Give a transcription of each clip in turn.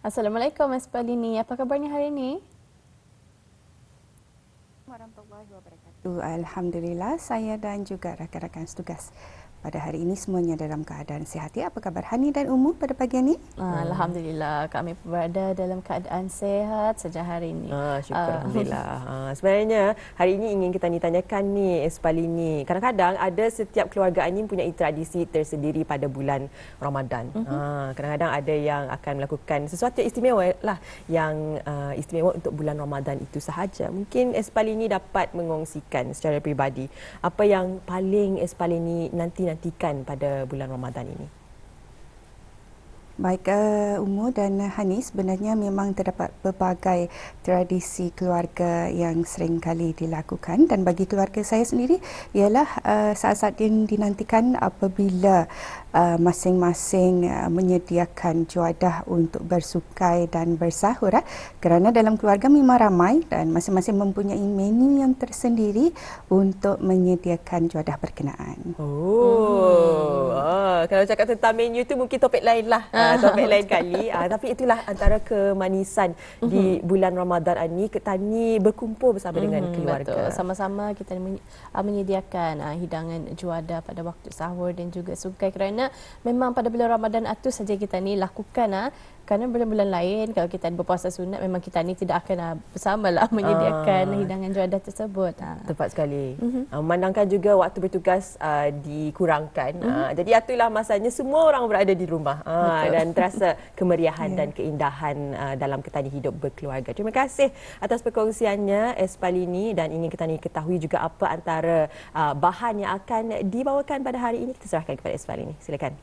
Assalamualaikum Mas Palini. Apa kabarnya hari ini? Warahmatullahi wabarakatuh. Alhamdulillah, saya dan juga rakan-rakan setugas pada hari ini semuanya dalam keadaan sihat. Apa kabar Hani dan Umu pada pagi ini? Alhamdulillah kami berada dalam keadaan sehat sejak hari ini. Syukur Alhamdulillah. Sebenarnya hari ini ingin kita tanyakan ni Espalini. Kadang-kadang ada setiap keluarga Ani mempunyai tradisi tersendiri pada bulan Ramadan. Kadang-kadang ada yang akan melakukan sesuatu yang istimewa lah, yang istimewa untuk bulan Ramadan itu sahaja. Mungkin Espalini dapat mengongsikan secara peribadi apa yang paling Espalini nantikan pada bulan Ramadan ini. Baik, Umu dan Hani, sebenarnya memang terdapat pelbagai tradisi keluarga yang sering kali dilakukan, dan bagi keluarga saya sendiri ialah saat-saat yang dinantikan apabila masing-masing menyediakan juadah untuk bersukai dan bersahur, kerana dalam keluarga memang ramai dan masing-masing mempunyai menu yang tersendiri untuk menyediakan juadah berkenaan. Kalau cakap tentang menu tu mungkin topik lain lah, topik lain kali. Tapi itulah antara kemanisan di bulan Ramadan ini, kita ni berkumpul bersama dengan keluarga. Betul. Sama-sama kita menyediakan hidangan juadah pada waktu sahur dan juga sukai, kerana memang pada bulan Ramadan itu saja kita ni lakukan. Kerana bulan-bulan lain kalau kita berpuasa sunat, memang kita ni tidak akan bersamalah menyediakan hidangan juadah tersebut. Tepat sekali. Memandangkan juga waktu bertugas dikurangkan. Jadi itulah masanya semua orang berada di rumah dan terasa kemeriahan dan keindahan dalam kita ni hidup berkeluarga. Terima kasih atas perkongsiannya Espalini, dan ingin kita ni ketahui juga apa antara bahan yang akan dibawakan pada hari ini. Kita serahkan kepada Espalini. Silakan.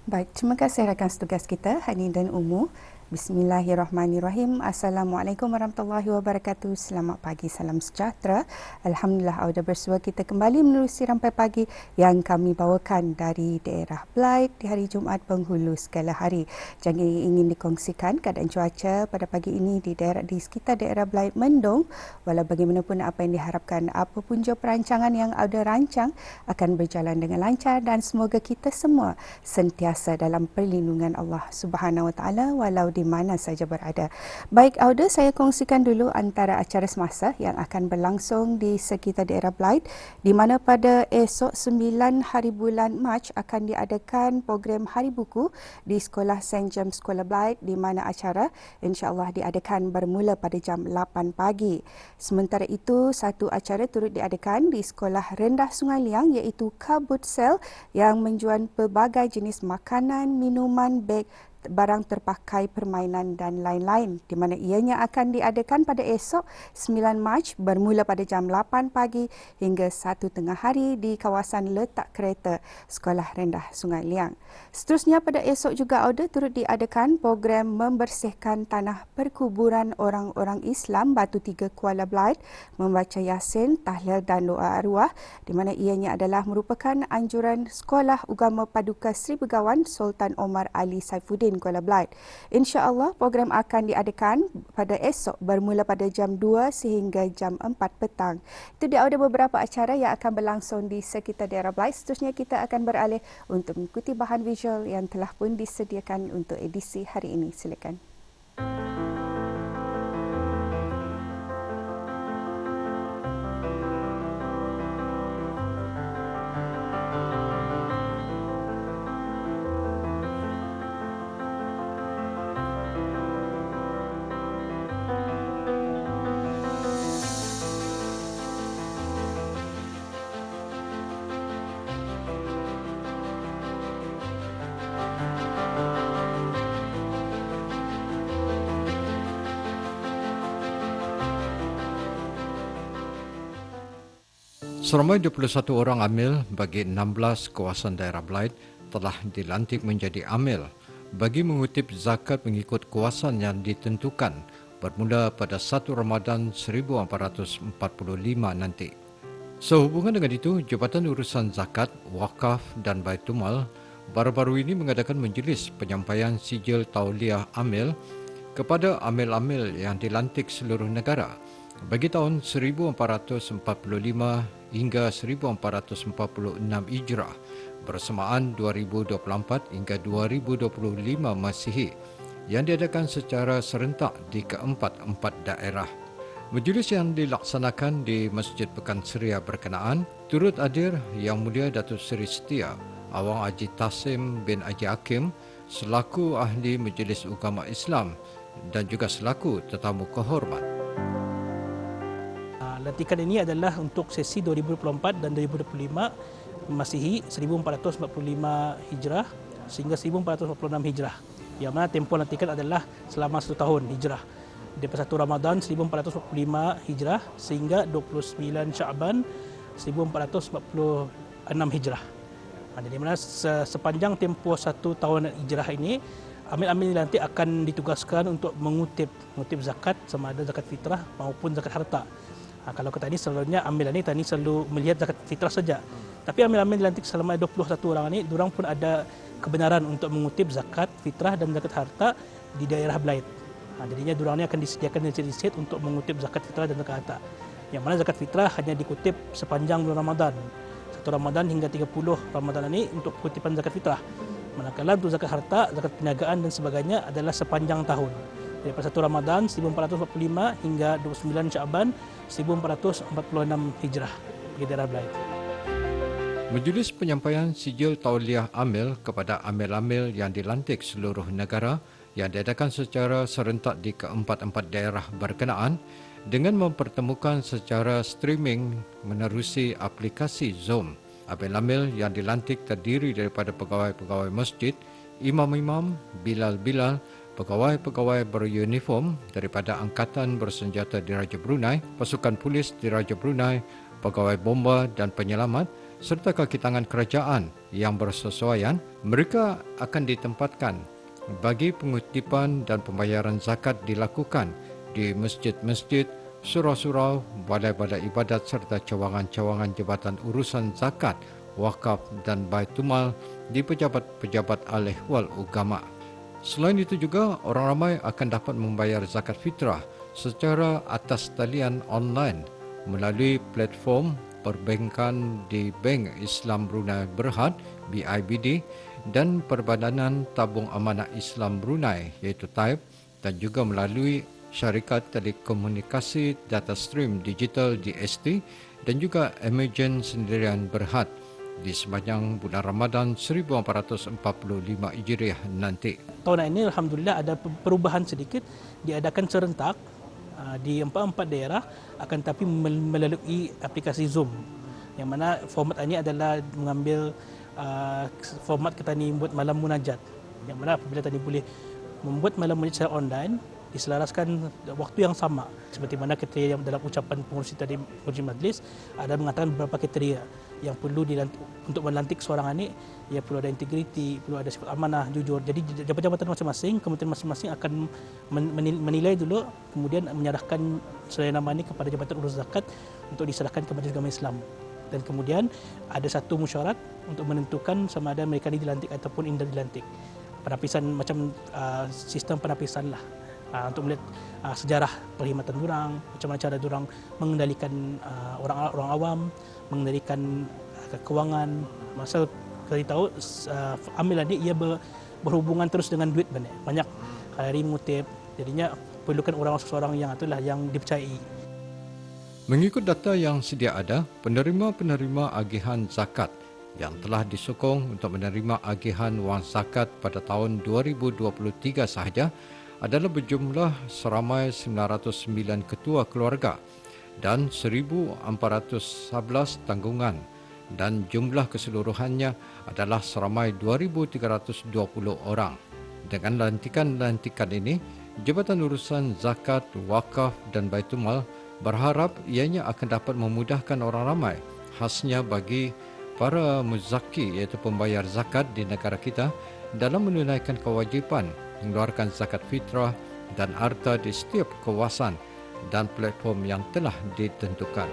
Baik, terima kasih rakan setugas kita Hani dan Umu. Bismillahirrahmanirrahim. Assalamualaikum warahmatullahi wabarakatuh. Selamat pagi, salam sejahtera. Alhamdulillah, Auda bersua kita kembali menerusi rampai pagi yang kami bawakan dari daerah Blight di hari Jumaat penghulu segala hari. Jangan ingin dikongsikan keadaan cuaca pada pagi ini di sekitar daerah Blight mendung. Walau bagaimanapun apa yang diharapkan, apapun jua perancangan yang Auda rancang akan berjalan dengan lancar, dan semoga kita semua sentiasa dalam perlindungan Allah Subhanahu Wa Taala walau di mana saja berada. Baik, Auda, saya kongsikan dulu antara acara semasa yang akan berlangsung di sekitar daerah Blight, di mana pada esok 9 hari bulan Mac akan diadakan program Hari Buku di Sekolah St. James Sekolah Blight, di mana acara insya-Allah diadakan bermula pada jam 8 pagi. Sementara itu, satu acara turut diadakan di Sekolah Rendah Sungai Liang, iaitu Kabut Sel, yang menjual pelbagai jenis makanan, minuman, beg, barang terpakai, permainan dan lain-lain, di mana ianya akan diadakan pada esok 9 Mac bermula pada jam 8 pagi hingga 1 tengah hari di kawasan letak kereta Sekolah Rendah Sungai Liang. Seterusnya pada esok juga Auda turut diadakan program membersihkan tanah perkuburan orang-orang Islam Batu Tiga Kuala Blight, membaca Yasin, tahlil dan doa arwah, di mana ianya adalah merupakan anjuran Sekolah Ugama Paduka Sri Begawan Sultan Omar Ali Saifuddin Kuala Blight. InsyaAllah program akan diadakan pada esok bermula pada jam 2 sehingga jam 4 petang. Itu dia ada beberapa acara yang akan berlangsung di sekitar daerah Blight. Seterusnya kita akan beralih untuk mengikuti bahan visual yang telah pun disediakan untuk edisi hari ini. Silakan. Seramai 21 orang amil bagi 16 kawasan daerah Blight telah dilantik menjadi amil bagi mengutip zakat mengikut kawasan yang ditentukan bermula pada 1 Ramadan 1445 nanti. Sehubungan dengan itu, Jabatan Urusan Zakat, Wakaf dan Baitumal baru-baru ini mengadakan majlis penyampaian sijil tauliah amil kepada amil-amil yang dilantik seluruh negara bagi tahun 1445 hingga 1446 Hijrah bersamaan 2024 hingga 2025 Masihi, yang diadakan secara serentak di keempat-empat daerah. Majlis yang dilaksanakan di Masjid Pekan Seria berkenaan turut hadir Yang Mulia Datuk Seri Setia Awang Haji Tasim bin Haji Hakim selaku Ahli Majlis Ugama Islam dan juga selaku tetamu kehormat. Lantikan ini adalah untuk sesi 2024 dan 2025 Masihi 1445 Hijrah sehingga 1446 Hijrah. Yang mana tempoh lantikan adalah selama 1 tahun Hijrah. Daripada 1 Ramadan 1445 Hijrah sehingga 29 Syaban 1446 Hijrah. Jadi mana sepanjang tempoh 1 tahun Hijrah ini, amil-amil nanti akan ditugaskan untuk mengutip zakat sama ada zakat fitrah maupun zakat harta. Kalau kita ini selalunya amil ini tadi selalu melihat zakat fitrah saja. Tapi amil-amil dilantik selama 21 orang ini, diorang pun ada kebenaran untuk mengutip zakat fitrah dan zakat harta di daerah Belaid. Jadinya diorang ini akan disediakan riset untuk mengutip zakat fitrah dan zakat harta. Yang mana zakat fitrah hanya dikutip sepanjang bulan Ramadan. 1 Ramadan hingga 30 Ramadan ini untuk kutipan zakat fitrah. Manakala untuk zakat harta, zakat perniagaan dan sebagainya adalah sepanjang tahun. Daripada 1 Ramadan 1445 hingga 29 Syaban 1446 Hijrah di daerah Belaid. Majlis penyampaian sijil tauliah amil kepada amil-amil yang dilantik seluruh negara yang diadakan secara serentak di keempat-empat daerah berkenaan dengan mempertemukan secara streaming menerusi aplikasi Zoom. Amil-amil yang dilantik terdiri daripada pegawai-pegawai masjid, imam-imam, bilal-bilal, pegawai-pegawai beruniform daripada Angkatan Bersenjata Diraja Brunei, pasukan polis Diraja Brunei, pegawai bomba dan penyelamat, serta kaki tangan kerajaan yang bersesuaian. Mereka akan ditempatkan bagi pengutipan dan pembayaran zakat dilakukan di masjid-masjid, surau-surau, balai-balai ibadat serta cawangan-cawangan jabatan urusan zakat, wakaf dan Baitumal di pejabat-pejabat al-ehwal agama. Selain itu juga, orang ramai akan dapat membayar zakat fitrah secara atas talian online melalui platform perbankan di Bank Islam Brunei Berhad (BIBD) dan Perbadanan Tabung Amanah Islam Brunei iaitu TAIB dan juga melalui Syarikat Telekomunikasi Data Stream Digital DST dan juga Emergent Sendirian Berhad di sepanjang bulan Ramadan 1445 Hijriah nanti. Tahun ini alhamdulillah ada perubahan sedikit, diadakan serentak di 4 daerah akan tapi melalui aplikasi Zoom. Yang mana format ini adalah mengambil format kita ni buat malam munajat. Yang mana apabila tadi boleh membuat malam munajat secara online diselaraskan waktu yang sama seperti mana kriteria yang dalam ucapan pengurusi tadi pengurusi majlis ada mengatakan beberapa kriteria yang perlu untuk melantik seorang ini, ia perlu ada integriti, perlu ada sifat amanah, jujur. Jadi jabatan-jabatan masing-masing, kementerian masing-masing akan menilai dulu kemudian menyerahkan seraya nama ini kepada Jabatan Urus Zakat untuk diserahkan kepada Agama Islam. Dan kemudian ada satu mesyuarat untuk menentukan sama ada mereka ini dilantik ataupun tidak dilantik. Penapisan macam sistem penapisan lah. Untuk melihat sejarah perkhidmatan durang, macam mana cara durang mengendalikan orang awam, mengendalikan kewangan. Masa kita tahu amil ini ia berhubungan terus dengan duit banyak hari mengutip. Jadinya perlukan orang seseorang yang itulah yang dipercayai. Mengikut data yang sedia ada, penerima-penerima agihan zakat yang telah disokong untuk menerima agihan wang zakat pada tahun 2023 sahaja adalah berjumlah seramai 909 ketua keluarga dan 1,411 tanggungan dan jumlah keseluruhannya adalah seramai 2,320 orang. Dengan lantikan-lantikan ini, Jabatan Urusan Zakat, Wakaf dan Baitumal berharap ianya akan dapat memudahkan orang ramai, khasnya bagi para muzaki iaitu pembayar zakat di negara kita dalam menunaikan kewajipan mengeluarkan zakat fitrah dan harta di setiap kawasan dan platform yang telah ditentukan.